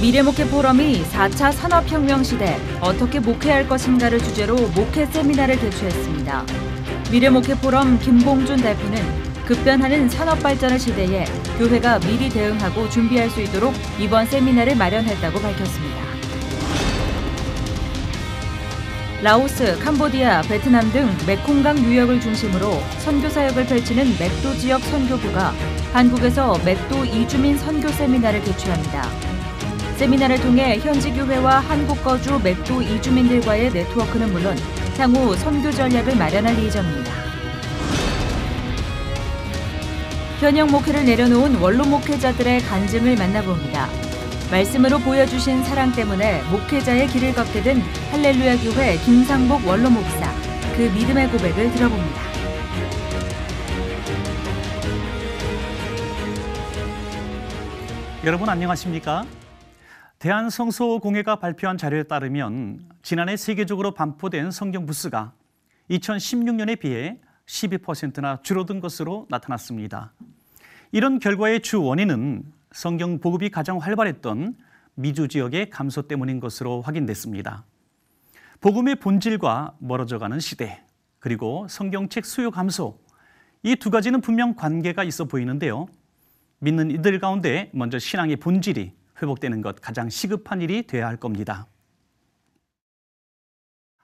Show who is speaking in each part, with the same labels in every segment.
Speaker 1: 미래목회 포럼이 4차 산업혁명 시대 어떻게 목회할 것인가를 주제로 목회 세미나를 개최했습니다. 미래목회 포럼 김봉준 대표는 급변하는 산업 발전의 시대에 교회가 미리 대응하고 준비할 수 있도록 이번 세미나를 마련했다고 밝혔습니다. 라오스, 캄보디아, 베트남 등 메콩강 유역을 중심으로 선교 사역을 펼치는 맥도 지역 선교부가 한국에서 맥도 이주민 선교 세미나를 개최합니다. 세미나를 통해 현지 교회와 한국 거주 맥도 이주민들과의 네트워크는 물론 향후 선교 전략을 마련할 예정입니다. 현역 목회를 내려놓은 원로 목회자들의 간증을 만나봅니다. 말씀으로 보여주신 사랑 때문에 목회자의 길을 걷게 된 할렐루야 교회 김상복 원로 목사, 그 믿음의 고백을 들어봅니다.
Speaker 2: 여러분 안녕하십니까? 대한성서공회가 발표한 자료에 따르면 지난해 세계적으로 반포된 성경 부수가 2016년에 비해 12%나 줄어든 것으로 나타났습니다. 이런 결과의 주 원인은 성경 보급이 가장 활발했던 미주 지역의 감소 때문인 것으로 확인됐습니다. 복음의 본질과 멀어져가는 시대, 그리고 성경책 수요 감소, 이 두 가지는 분명 관계가 있어 보이는데요. 믿는 이들 가운데 먼저 신앙의 본질이 회복되는 것 가장 시급한 일이 돼야 할 겁니다.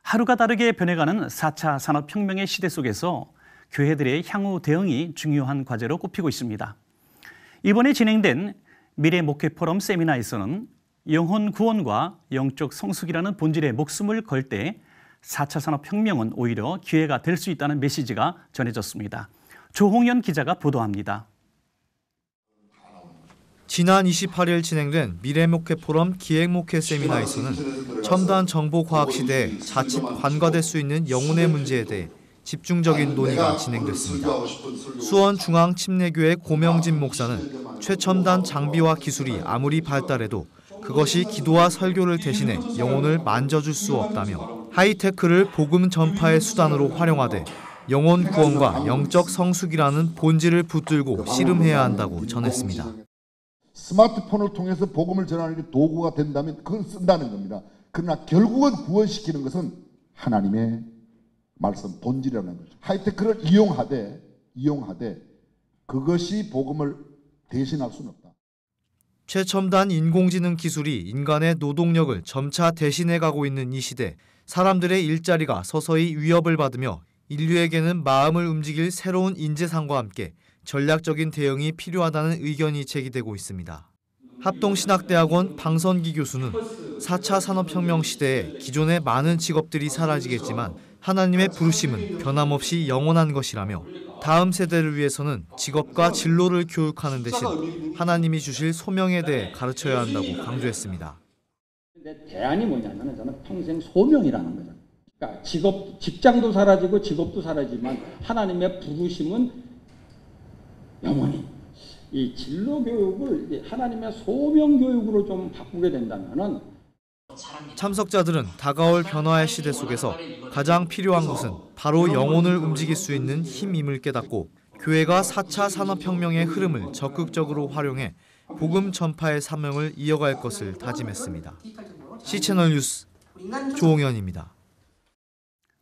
Speaker 2: 하루가 다르게 변해가는 4차 산업혁명의 시대 속에서 교회들의 향후 대응이 중요한 과제로 꼽히고 있습니다. 이번에 진행된 미래 목회 포럼 세미나에서는 영혼 구원과 영적 성숙이라는 본질에 목숨을 걸 때 4차 산업혁명은 오히려 기회가 될 수 있다는 메시지가 전해졌습니다. 조홍현 기자가 보도합니다.
Speaker 3: 지난 28일 진행된 미래목회 포럼 기획목회 세미나에서는 첨단 정보과학 시대에 자칫 관과될 수 있는 영혼의 문제에 대해 집중적인 논의가 진행됐습니다. 수원중앙침례교회 고명진 목사는 최첨단 장비와 기술이 아무리 발달해도 그것이 기도와 설교를 대신해 영혼을 만져줄 수 없다며 하이테크를 복음 전파의 수단으로 활용하되 영혼 구원과 영적 성숙이라는 본질을 붙들고 씨름해야 한다고 전했습니다.
Speaker 4: 스마트폰을 통해서 복음을 전하는 게 도구가 된다면 그건 쓴다는 겁니다. 그러나 결국은 구원시키는 것은 하나님의 말씀 본질이라는 거죠. 하이테크를 이용하되 그것이 복음을 대신할 수는 없다.
Speaker 3: 최첨단 인공지능 기술이 인간의 노동력을 점차 대신해가고 있는 이 시대, 사람들의 일자리가 서서히 위협을 받으며 인류에게는 마음을 움직일 새로운 인재상과 함께 전략적인 대응이 필요하다는 의견이 제기되고 있습니다. 합동신학대학원 방선기 교수는 4차 산업혁명 시대에 기존의 많은 직업들이 사라지겠지만 하나님의 부르심은 변함없이 영원한 것이라며 다음 세대를 위해서는 직업과 진로를 교육하는 대신 하나님이 주실 소명에 대해 가르쳐야 한다고 강조했습니다.
Speaker 5: 대안이 뭐냐면 저는 평생 소명이라는 거죠. 그러니까 직장도 사라지고 직업도 사라지지만 하나님의 부르심은 영원히 이 진로 교육을 하나님의 소명 교육으로 좀 바꾸게 된다면은
Speaker 3: 참석자들은 다가올 변화의 시대 속에서 가장 필요한 것은 바로 영혼을 움직일 수 있는 힘임을 깨닫고 교회가 4차 산업혁명의 흐름을 적극적으로 활용해 복음 전파의 사명을 이어갈 것을 다짐했습니다. C채널 뉴스 조홍현입니다.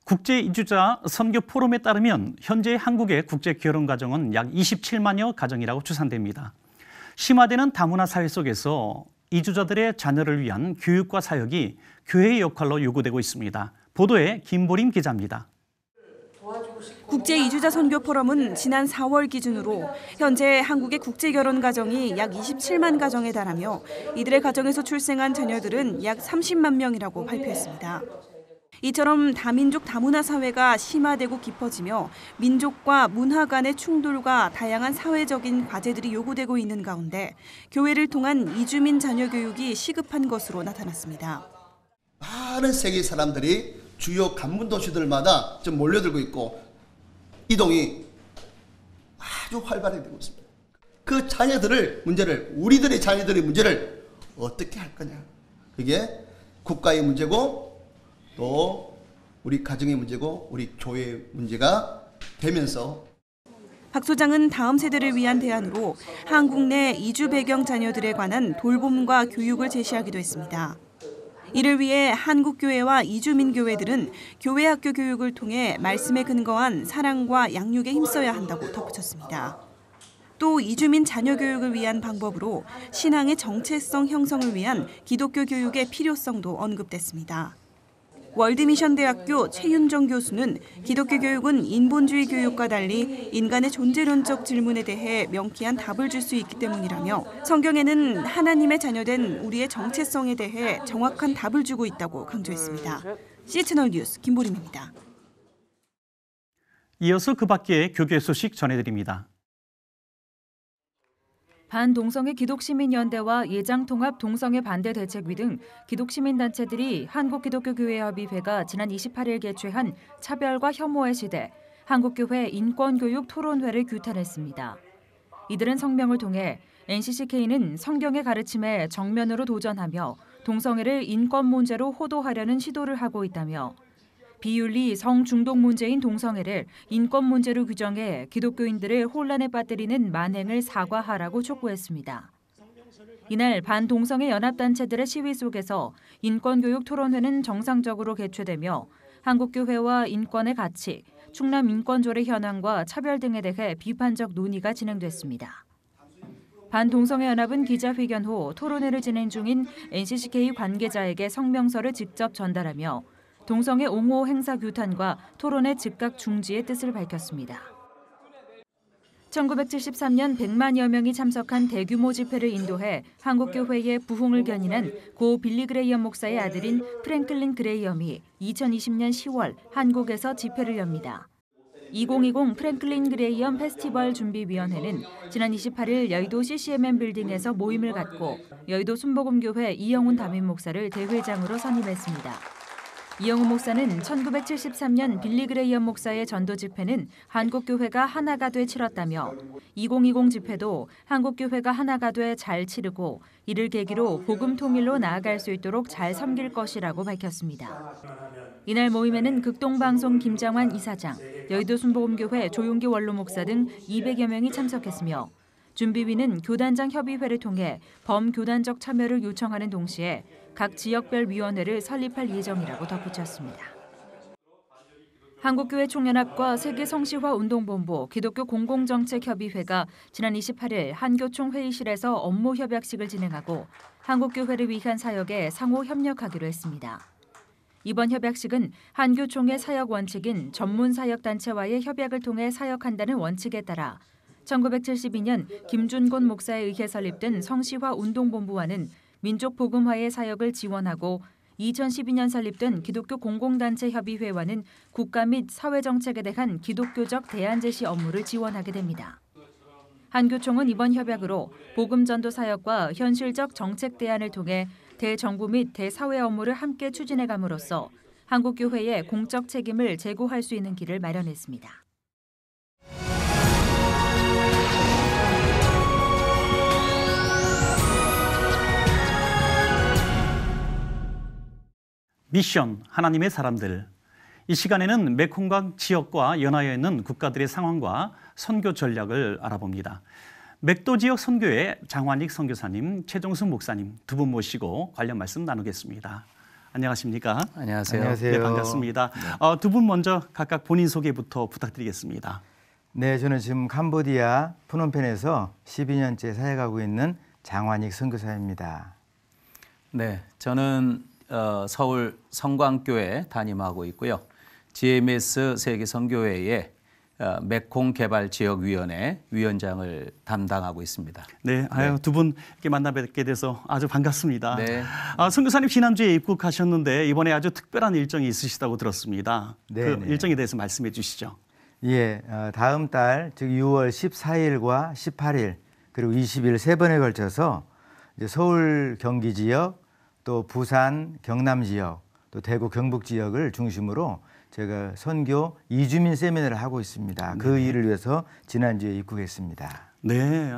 Speaker 2: 국제이주자 선교 포럼에 따르면 현재 한국의 국제 결혼 가정은 약 27만여 가정이라고 추산됩니다. 심화되는 다문화 사회 속에서 이주자들의 자녀를 위한 교육과 사역이 교회의 역할로 요구되고 있습니다. 보도에 김보림 기자입니다.
Speaker 6: 국제이주자 선교 포럼은 지난 4월 기준으로 현재 한국의 국제결혼 가정이 약 27만 가정에 달하며 이들의 가정에서 출생한 자녀들은 약 30만 명이라고 발표했습니다. 이처럼 다민족 다문화 사회가 심화되고 깊어지며 민족과 문화 간의 충돌과 다양한 사회적인 과제들이 요구되고 있는 가운데 교회를 통한 이주민 자녀 교육이 시급한 것으로 나타났습니다.
Speaker 7: 많은 세계 사람들이 주요 간문 도시들마다 좀 몰려들고 있고 이동이 아주 활발해지고 있습니다. 그 우리들의 자녀들의 문제를 어떻게 할 거냐. 그게 국가의 문제고 또 우리 가정의 문제고 우리 교회의 문제가 되면서
Speaker 6: 박 소장은 다음 세대를 위한 대안으로 한국 내 이주 배경 자녀들에 관한 돌봄과 교육을 제시하기도 했습니다. 이를 위해 한국교회와 이주민교회들은 교회학교 교육을 통해 말씀에 근거한 사랑과 양육에 힘써야 한다고 덧붙였습니다. 또 이주민 자녀 교육을 위한 방법으로 신앙의 정체성 형성을 위한 기독교 교육의 필요성도 언급됐습니다. 월드미션대학교 최윤정 교수는 기독교 교육은 인본주의 교육과 달리 인간의 존재론적 질문에 대해 명쾌한 답을 줄 수 있기 때문이라며 성경에는 하나님의 자녀된 우리의 정체성에 대해 정확한 답을 주고 있다고 강조했습니다. CH채널 뉴스 김보림입니다.
Speaker 2: 이어서 그 밖의 교계 소식 전해드립니다.
Speaker 1: 반동성애 기독시민연대와 예장통합 동성애 반대 대책위 등 기독시민단체들이 한국기독교교회협의회가 지난 28일 개최한 차별과 혐오의 시대 한국교회 인권교육 토론회를 규탄했습니다. 이들은 성명을 통해 NCCK는 성경의 가르침에 정면으로 도전하며 동성애를 인권 문제로 호도하려는 시도를 하고 있다며 비윤리 성중독 문제인 동성애를 인권 문제로 규정해 기독교인들을 혼란에 빠뜨리는 만행을 사과하라고 촉구했습니다. 이날 반동성애 연합단체들의 시위 속에서 인권교육 토론회는 정상적으로 개최되며 한국교회와 인권의 가치, 충남 인권조례 현황과 차별 등에 대해 비판적 논의가 진행됐습니다. 반동성애 연합은 기자회견 후 토론회를 진행 중인 NCCK 관계자에게 성명서를 직접 전달하며 동성애 옹호 행사 규탄과 토론의 즉각 중지의 뜻을 밝혔습니다. 1973년 100만여 명이 참석한 대규모 집회를 인도해 한국교회의 부흥을 견인한 고 빌리 그레이엄 목사의 아들인 프랭클린 그레이엄이 2020년 10월 한국에서 집회를 엽니다. 2020 프랭클린 그레이엄 페스티벌 준비위원회는 지난 28일 여의도 CCMM 빌딩에서 모임을 갖고 여의도 순복음교회 이영훈 담임 목사를 대회장으로 선임했습니다. 이영훈 목사는 1973년 빌리 그레이엄 목사의 전도 집회는 한국교회가 하나가 돼 치렀다며 2020 집회도 한국교회가 하나가 돼 잘 치르고 이를 계기로 복음 통일로 나아갈 수 있도록 잘 섬길 것이라고 밝혔습니다. 이날 모임에는 극동방송 김장환 이사장, 여의도 순복음교회 조용기 원로 목사 등 200여 명이 참석했으며 준비위는 교단장 협의회를 통해 범교단적 참여를 요청하는 동시에 각 지역별 위원회를 설립할 예정이라고 덧붙였습니다. 한국교회 총연합과 세계성시화운동본부 기독교 공공정책협의회가 지난 28일 한교총 회의실에서 업무 협약식을 진행하고 한국교회를 위한 사역에 상호 협력하기로 했습니다. 이번 협약식은 한교총의 사역 원칙인 전문사역단체와의 협약을 통해 사역한다는 원칙에 따라 1972년 김준곤 목사에 의해 설립된 성시화운동본부와는 민족복음화의 사역을 지원하고 2012년 설립된 기독교 공공단체 협의회와는 국가 및 사회정책에 대한 기독교적 대안 제시 업무를 지원하게 됩니다. 한교총은 이번 협약으로 복음전도 사역과 현실적 정책 대안을 통해 대정부 및 대사회 업무를 함께 추진해감으로써 한국교회의 공적 책임을 제고할 수 있는 길을 마련했습니다.
Speaker 2: 미션 하나님의 사람들. 이 시간에는 메콩강 지역과 연하여 있는 국가들의 상황과 선교 전략을 알아봅니다. 맥도 지역 선교회 장환익 선교사님, 최종순 목사님 두 분 모시고 관련 말씀 나누겠습니다. 안녕하십니까?
Speaker 8: 안녕하세요.
Speaker 3: 안녕하세요.
Speaker 2: 네, 반갑습니다. 두 분 먼저 각각 본인 소개부터 부탁드리겠습니다.
Speaker 8: 네, 저는 지금 캄보디아 푸놈펜에서 12년째 사역하고 있는 장환익 선교사입니다.
Speaker 9: 네, 저는 서울 성광교회 담임하고 있고요. GMS 세계선교회의 메콩개발지역위원회 위원장을 담당하고 있습니다.
Speaker 2: 네, 아유, 두 분 이렇게 만나 뵙게 돼서 아주 반갑습니다.
Speaker 9: 네.
Speaker 2: 선교사님 지난주에 입국하셨는데 이번에 아주 특별한 일정이 있으시다고 들었습니다.
Speaker 8: 네,
Speaker 2: 그
Speaker 8: 네.
Speaker 2: 일정에 대해서 말씀해 주시죠.
Speaker 8: 예, 다음 달 즉 6월 14일과 18일 그리고 20일 세 번에 걸쳐서 이제 서울 경기 지역 또 부산 경남 지역 또 대구 경북 지역을 중심으로 제가 선교 이주민 세미나를 하고 있습니다. 그 일을 위해서 지난주에 입국했습니다.
Speaker 2: 네,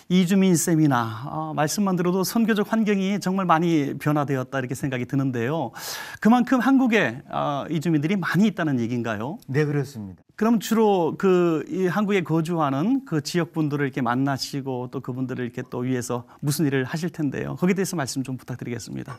Speaker 2: 이주민 세미나 말씀만 들어도 선교적 환경이 정말 많이 변화되었다 이렇게 생각이 드는데요. 그만큼 한국에 이주민들이 많이 있다는 얘기인가요?
Speaker 8: 네, 그렇습니다.
Speaker 2: 그럼 주로 이 한국에 거주하는 그 지역 분들을 이렇게 만나시고 또 그분들을 이렇게 또 위해서 무슨 일을 하실 텐데요. 거기에 대해서 말씀 좀 부탁드리겠습니다.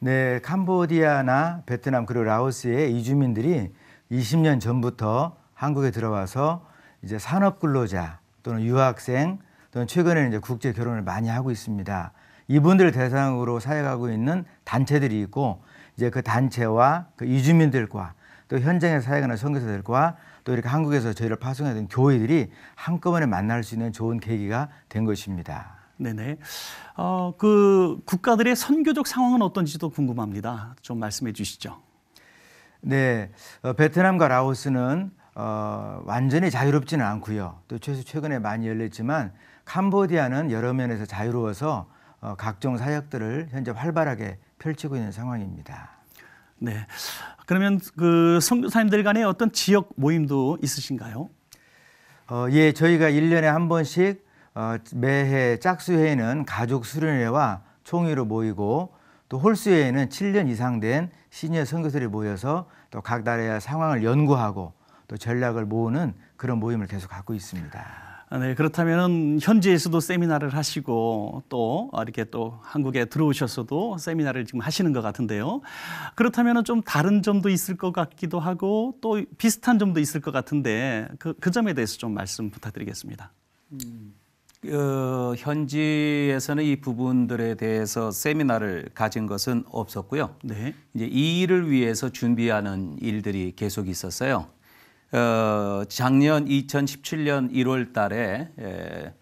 Speaker 8: 네, 캄보디아나 베트남 그리고 라오스의 이주민들이 20년 전부터 한국에 들어와서 이제 산업 근로자 또는 유학생 또는 최근에는 이제 국제 결혼을 많이 하고 있습니다. 이분들을 대상으로 사역하고 있는 단체들이 있고 이제 그 단체와 그 이주민들과 또 현장에 사역하는 선교사들과 또 이렇게 한국에서 저희를 파송하던 교회들이 한꺼번에 만날 수 있는 좋은 계기가 된 것입니다.
Speaker 2: 네네. 그 국가들의 선교적 상황은 어떤지도 궁금합니다. 좀 말씀해 주시죠.
Speaker 8: 네, 베트남과 라오스는 완전히 자유롭지는 않고요. 또 최근에 많이 열렸지만 캄보디아는 여러 면에서 자유로워서 각종 사역들을 현재 활발하게 펼치고 있는 상황입니다.
Speaker 2: 네. 그러면 그 선교사님들 간에 어떤 지역 모임도 있으신가요?
Speaker 8: 예, 저희가 1년에 한 번씩 매해 짝수회에는 가족 수련회와 총회로 모이고 또 홀수회에는 7년 이상 된 시니어 선교사들이 모여서 또 각 나라의 상황을 연구하고 또 전략을 모으는 그런 모임을 계속 갖고 있습니다.
Speaker 2: 네, 그렇다면 현지에서도 세미나를 하시고 또 이렇게 또 한국에 들어오셔서도 세미나를 지금 하시는 것 같은데요. 그렇다면 좀 다른 점도 있을 것 같기도 하고 또 비슷한 점도 있을 것 같은데 그 점에 대해서 좀 말씀 부탁드리겠습니다.
Speaker 9: 현지에서는 이 부분들에 대해서 세미나를 가진 것은 없었고요.
Speaker 2: 네.
Speaker 9: 이제 이 일을 위해서 준비하는 일들이 계속 있었어요. 작년 2017년 1월 달에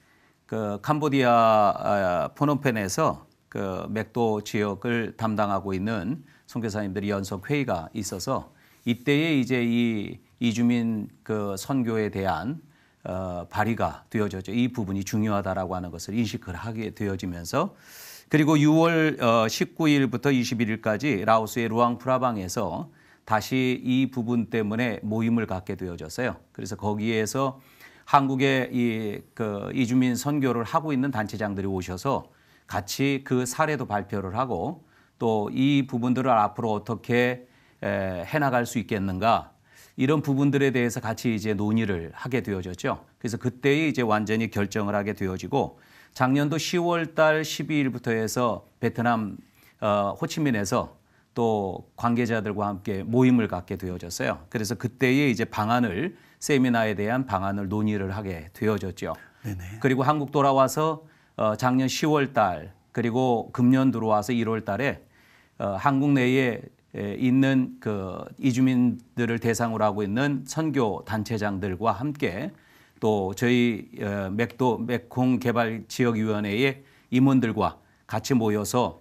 Speaker 9: 그 캄보디아 포놈펜에서 그 맥도 지역을 담당하고 있는 선교사님들이 연석 회의가 있어서 이때에 이제 이 이주민 그 선교에 대한 발의가 되어졌죠. 이 부분이 중요하다라고 하는 것을 인식을 하게 되어지면서 그리고 6월 19일부터 21일까지 라오스의 루앙프라방에서 다시 이 부분 때문에 모임을 갖게 되어졌어요. 그래서 거기에서 한국의 이주민 선교를 하고 있는 단체장들이 오셔서 같이 그 사례도 발표를 하고 또 이 부분들을 앞으로 어떻게 해나갈 수 있겠는가 이런 부분들에 대해서 같이 이제 논의를 하게 되어졌죠. 그래서 그때 이제 완전히 결정을 하게 되어지고 작년도 10월 달 12일부터 해서 베트남 호치민에서 또 관계자들과 함께 모임을 갖게 되어졌어요. 그래서 그때에 이제 방안을 세미나에 대한 방안을 논의를 하게 되어졌죠.
Speaker 2: 네네.
Speaker 9: 그리고 한국 돌아와서 작년 10월 달 그리고 금년 들어와서 1월 달에 한국 내에 있는 그 이주민들을 대상으로 하고 있는 선교 단체장들과 함께 또 저희 메콩 개발 지역위원회의 임원들과 같이 모여서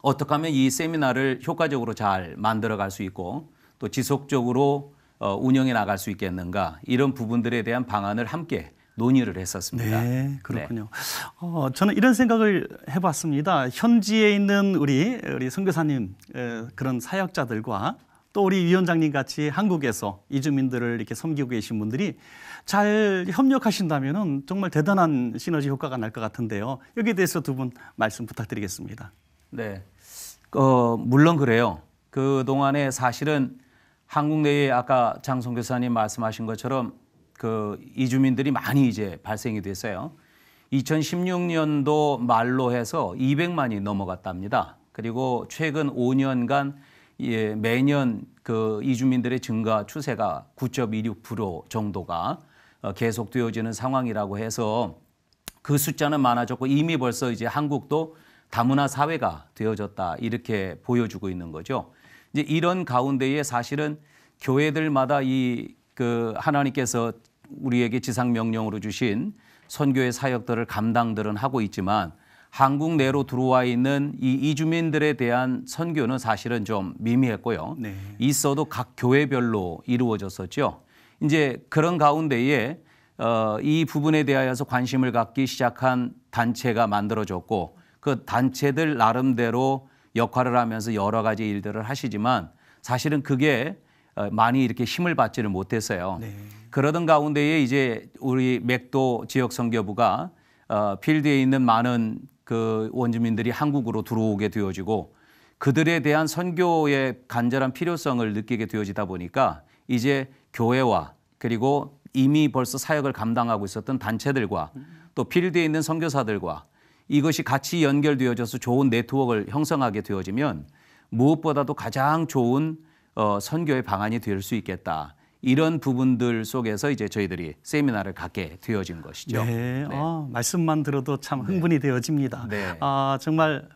Speaker 9: 어떻게 하면 이 세미나를 효과적으로 잘 만들어갈 수 있고 또 지속적으로 운영해 나갈 수 있겠는가 이런 부분들에 대한 방안을 함께 논의를 했었습니다.
Speaker 2: 네, 그렇군요. 네. 저는 이런 생각을 해봤습니다. 현지에 있는 우리 선교사님 그런 사역자들과 또 우리 위원장님 같이 한국에서 이주민들을 이렇게 섬기고 계신 분들이 잘 협력하신다면은 정말 대단한 시너지 효과가 날 것 같은데요. 여기에 대해서 두 분 말씀 부탁드리겠습니다.
Speaker 9: 네, 물론 그래요. 그 동안에 사실은 한국 내에 아까 장 선교사님 말씀하신 것처럼 그 이주민들이 많이 이제 발생이 됐어요. 2016년도 말로 해서 200만이 넘어갔답니다. 그리고 최근 5년간 매년 그 이주민들의 증가 추세가 9.26% 정도가 계속되어지는 상황이라고 해서 그 숫자는 많아졌고 이미 벌써 이제 한국도 다문화 사회가 되어졌다 이렇게 보여주고 있는 거죠. 이제 이런 가운데에 사실은 교회들마다 그 하나님께서 우리에게 지상 명령으로 주신 선교의 사역들을 감당들은 하고 있지만 한국 내로 들어와 있는 이 이주민들에 대한 선교는 사실은 좀 미미했고요.
Speaker 2: 네.
Speaker 9: 있어도 각 교회별로 이루어졌었죠. 이제 그런 가운데에 이 부분에 대하여서 관심을 갖기 시작한 단체가 만들어졌고 그 단체들 나름대로 역할을 하면서 여러 가지 일들을 하시지만 사실은 그게 많이 이렇게 힘을 받지를 못했어요.
Speaker 2: 네.
Speaker 9: 그러던 가운데에 이제 우리 맥도 지역 선교부가 필드에 있는 많은 그 원주민들이 한국으로 들어오게 되어지고 그들에 대한 선교의 간절한 필요성을 느끼게 되어지다 보니까 이제 교회와 그리고 이미 벌써 사역을 감당하고 있었던 단체들과 또 필드에 있는 선교사들과 이것이 같이 연결되어져서 좋은 네트워크를 형성하게 되어지면 무엇보다도 가장 좋은 선교의 방안이 될 수 있겠다. 이런 부분들 속에서 이제 저희들이 세미나를 갖게 되어진 것이죠.
Speaker 2: 네, 말씀만 들어도 참 흥분이 되어집니다.
Speaker 9: 네.
Speaker 2: 정말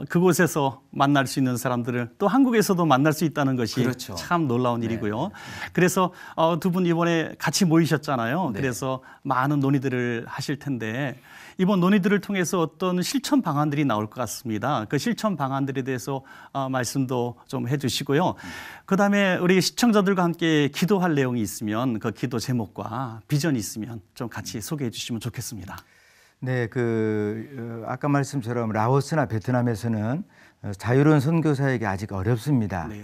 Speaker 2: 그곳에서 만날 수 있는 사람들을 또 한국에서도 만날 수 있다는 것이
Speaker 9: 그렇죠.
Speaker 2: 참 놀라운 일이고요. 그래서 두 분 이번에 같이 모이셨잖아요.
Speaker 9: 네.
Speaker 2: 그래서 많은 논의들을 하실 텐데 이번 논의들을 통해서 어떤 실천 방안들이 나올 것 같습니다. 그 실천 방안들에 대해서 말씀도 좀 해주시고요. 그다음에 우리 시청자들과 함께 기도할 내용이 있으면 그 기도 제목과 비전이 있으면 좀 같이 소개해 주시면 좋겠습니다.
Speaker 8: 네, 아까 말씀처럼 라오스나 베트남에서는 자유로운 선교 사역이 아직 어렵습니다.
Speaker 2: 네.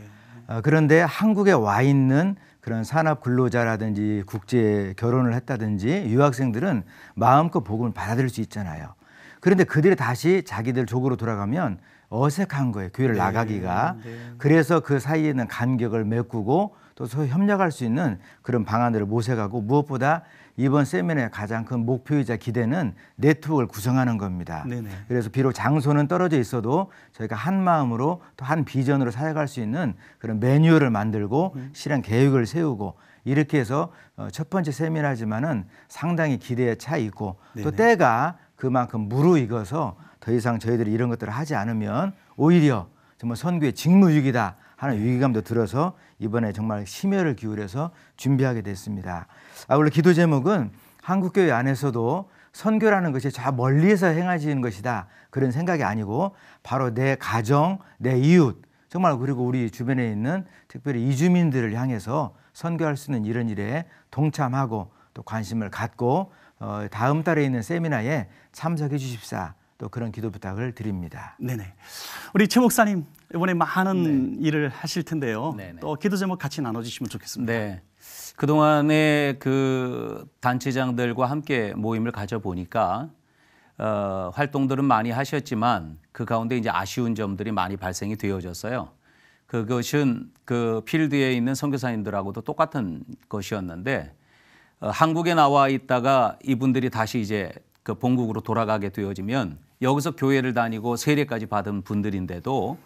Speaker 8: 그런데 한국에 와 있는 그런 산업 근로자라든지 국제 결혼을 했다든지 유학생들은 마음껏 복음을 받아들일 수 있잖아요. 그런데 그들이 다시 자기들 족으로 돌아가면 어색한 거예요. 교회를 나가기가. 그래서 그 사이에 있는 간격을 메꾸고 또 서로 협력할 수 있는 그런 방안들을 모색하고 무엇보다 이번 세미나의 가장 큰 목표이자 기대는 네트워크를 구성하는 겁니다.
Speaker 2: 네네.
Speaker 8: 그래서 비록 장소는 떨어져 있어도 저희가 한 마음으로 또 한 비전으로 사역할 수 있는 그런 매뉴얼을 만들고 실행 계획을 세우고 이렇게 해서 첫 번째 세미나지만은 상당히 기대에 차 있고 또
Speaker 2: 네네.
Speaker 8: 때가 그만큼 무르익어서 더 이상 저희들이 이런 것들을 하지 않으면 오히려 정말 선교의 직무유기다 하는 위기감도 들어서 이번에 정말 심혈을 기울여서 준비하게 됐습니다. 원래 기도 제목은 한국교회 안에서도 선교라는 것이 저 멀리에서 행해지는 것이다 그런 생각이 아니고 바로 내 가정, 내 이웃 정말 그리고 우리 주변에 있는 특별히 이주민들을 향해서 선교할 수 있는 이런 일에 동참하고 또 관심을 갖고 다음 달에 있는 세미나에 참석해 주십사 또 그런 기도 부탁을 드립니다.
Speaker 2: 네네. 우리 최 목사님 이번에 많은 일을 하실 텐데요.
Speaker 9: 네네.
Speaker 2: 또 기도 제목 같이 나눠주시면 좋겠습니다.
Speaker 9: 네. 그동안에 그 단체장들과 함께 모임을 가져보니까 활동들은 많이 하셨지만 그 가운데 이제 아쉬운 점들이 많이 발생이 되어졌어요. 그것은 그 필드에 있는 선교사님들하고도 똑같은 것이었는데 한국에 나와 있다가 이분들이 다시 이제 그 본국으로 돌아가게 되어지면 여기서 교회를 다니고 세례까지 받은 분들인데도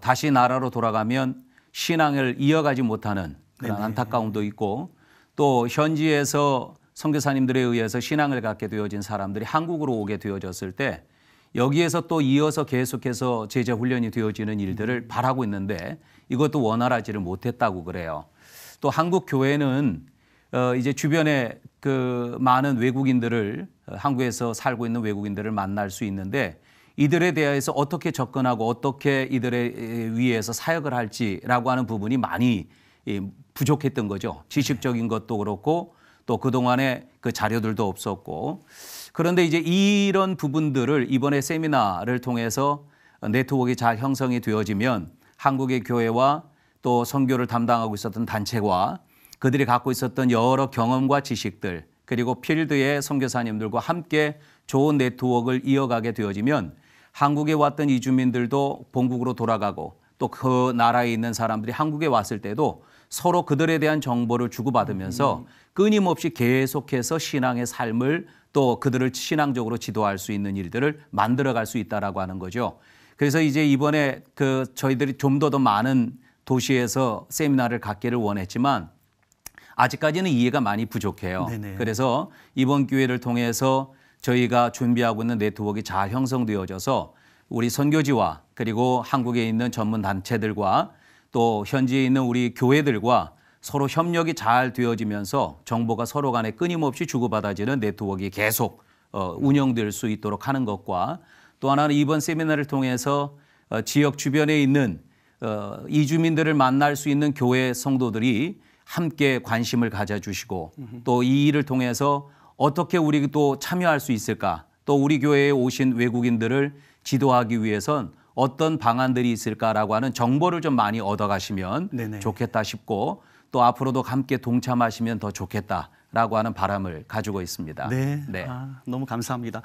Speaker 9: 다시 나라로 돌아가면 신앙을 이어가지 못하는 그런
Speaker 2: 네네.
Speaker 9: 안타까움도 있고 또 현지에서 선교사님들에 의해서 신앙을 갖게 되어진 사람들이 한국으로 오게 되어졌을 때 여기에서 또 이어서 계속해서 제자 훈련이 되어지는 일들을 바라고 있는데 이것도 원활하지를 못했다고 그래요. 또 한국 교회는 이제 주변에 그 많은 외국인들을 한국에서 살고 있는 외국인들을 만날 수 있는데 이들에 대해서 어떻게 접근하고 어떻게 이들에 위해서 사역을 할지라고 하는 부분이 많이 부족했던 거죠. 지식적인 것도 그렇고 또 그동안에 그 자료들도 없었고 그런데 이제 이런 부분들을 이번에 세미나를 통해서 네트워크가 잘 형성이 되어지면 한국의 교회와 또 선교를 담당하고 있었던 단체와 그들이 갖고 있었던 여러 경험과 지식들 그리고 필드의 선교사님들과 함께 좋은 네트워크를 이어가게 되어지면 한국에 왔던 이주민들도 본국으로 돌아가고 또 그 나라에 있는 사람들이 한국에 왔을 때도 서로 그들에 대한 정보를 주고받으면서 끊임없이 계속해서 신앙의 삶을 또 그들을 신앙적으로 지도할 수 있는 일들을 만들어갈 수 있다라고 하는 거죠. 그래서 이제 이번에 그 저희들이 좀 더 많은 도시에서 세미나를 갖기를 원했지만 아직까지는 이해가 많이 부족해요.
Speaker 2: 네네.
Speaker 9: 그래서 이번 기회를 통해서 저희가 준비하고 있는 네트워크가 잘 형성되어져서 우리 선교지와 그리고 한국에 있는 전문 단체들과 또 현지에 있는 우리 교회들과 서로 협력이 잘 되어지면서 정보가 서로 간에 끊임없이 주고받아지는 네트워크가 계속 운영될 수 있도록 하는 것과 또 하나는 이번 세미나를 통해서 지역 주변에 있는 이주민들을 만날 수 있는 교회 성도들이 함께 관심을 가져주시고 또 이 일을 통해서 어떻게 우리 또 참여할 수 있을까 또 우리 교회에 오신 외국인들을 지도하기 위해선 어떤 방안들이 있을까라고 하는 정보를 좀 많이 얻어가시면
Speaker 2: 네네.
Speaker 9: 좋겠다 싶고 또 앞으로도 함께 동참하시면 더 좋겠다라고 하는 바람을 가지고 있습니다.
Speaker 2: 네, 너무 감사합니다.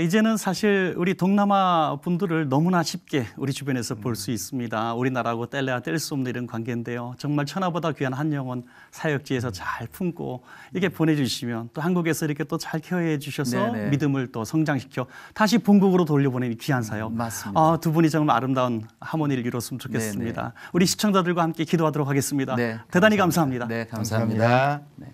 Speaker 2: 이제는 사실 우리 동남아 분들을 너무나 쉽게 우리 주변에서 볼 수 있습니다. 우리나라하고 뗄래야 뗄 수 없는 이런 관계인데요. 정말 천하보다 귀한 한 영혼 사역지에서 잘 품고 이렇게 보내주시면 또 한국에서 이렇게 또 잘 케어해 주셔서
Speaker 9: 네네.
Speaker 2: 믿음을 또 성장시켜 다시 본국으로 돌려보내는 귀한 사역.
Speaker 9: 맞습니다.
Speaker 2: 두 분이 정말 아름다운 하모니를 이뤘으면 좋겠습니다.
Speaker 9: 네네.
Speaker 2: 우리 시청자들과 함께 기도하도록 하겠습니다.
Speaker 9: 네,
Speaker 2: 대단히 감사합니다.
Speaker 9: 네, 감사합니다. 네.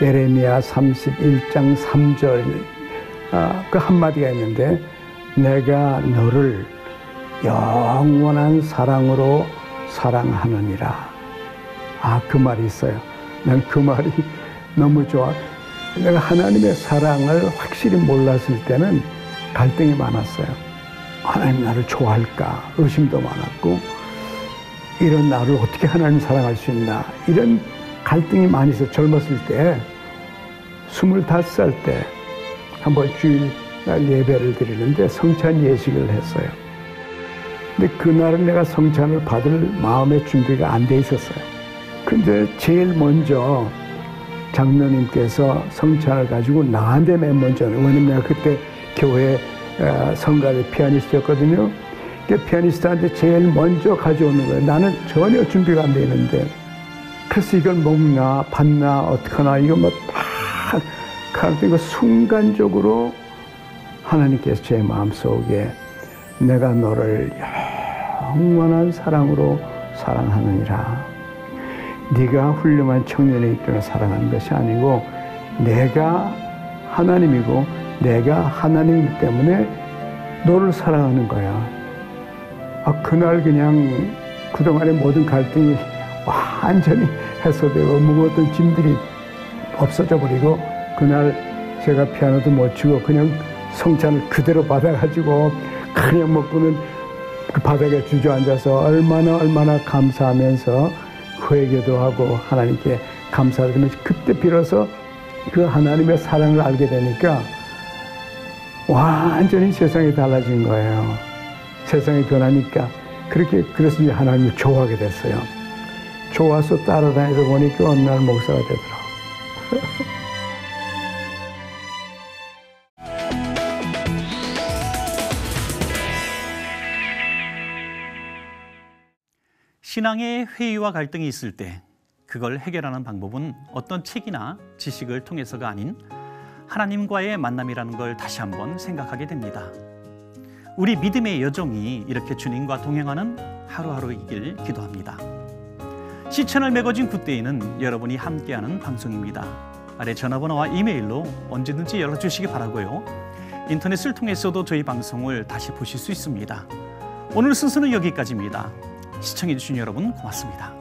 Speaker 10: 예레미야 31장 3절 그 한마디가 있는데 내가 너를 영원한 사랑으로 사랑하느니라. 그 말이 있어요. 난 그 말이 너무 좋아. 내가 하나님의 사랑을 확실히 몰랐을 때는 갈등이 많았어요. 하나님 나를 좋아할까 의심도 많았고 이런 나를 어떻게 하나님 사랑할 수 있나 이런 갈등이 많이 있어. 젊었을 때 25살 때 한번 주일날 예배를 드리는데 성찬 예식을 했어요. 근데 그날은 내가 성찬을 받을 마음의 준비가 안 돼 있었어요. 근데 제일 먼저 장로님께서 성찬을 가지고 나한테 맨 먼저, 왜냐면 내가 그때 교회 성가대 피아니스트였거든요. 그 피아니스트한테 제일 먼저 가져오는 거예요. 나는 전혀 준비가 안 돼 있는데. 그래서 이걸 먹나 받나 어떡하나 이거 뭐 다 가는데 이거 순간적으로 하나님께서 제 마음속에 내가 너를 영원한 사랑으로 사랑하느니라. 네가 훌륭한 청년의 입장을 사랑하는 것이 아니고 내가 하나님이고 내가 하나님이기 때문에 너를 사랑하는 거야. 그날 그냥 그동안의 모든 갈등이 완전히 해소되고 무거웠던 짐들이 없어져 버리고 그날 제가 피아노도 못 치고 그냥 성찬을 그대로 받아가지고 그냥 먹고는 그 바닥에 주저앉아서 얼마나 감사하면서 회개도 하고 하나님께 감사드리면서 그때 비로소 그 하나님의 사랑을 알게 되니까 완전히 세상이 달라진 거예요. 세상이 변하니까 그래서 이제 하나님을 좋아하게 됐어요. 좋아서 따라다니다 보니까 어느 날 목사가 되더라고요.
Speaker 2: 신앙의 회의와 갈등이 있을 때 그걸 해결하는 방법은 어떤 책이나 지식을 통해서가 아닌 하나님과의 만남이라는 걸 다시 한번 생각하게 됩니다. 우리 믿음의 여정이 이렇게 주님과 동행하는 하루하루이길 기도합니다. 시 채널 매거진 굿데이는 여러분이 함께하는 방송입니다. 아래 전화번호와 이메일로 언제든지 연락주시기 바라고요. 인터넷을 통해서도 저희 방송을 다시 보실 수 있습니다. 오늘 순서는 여기까지입니다. 시청해주신 여러분 고맙습니다.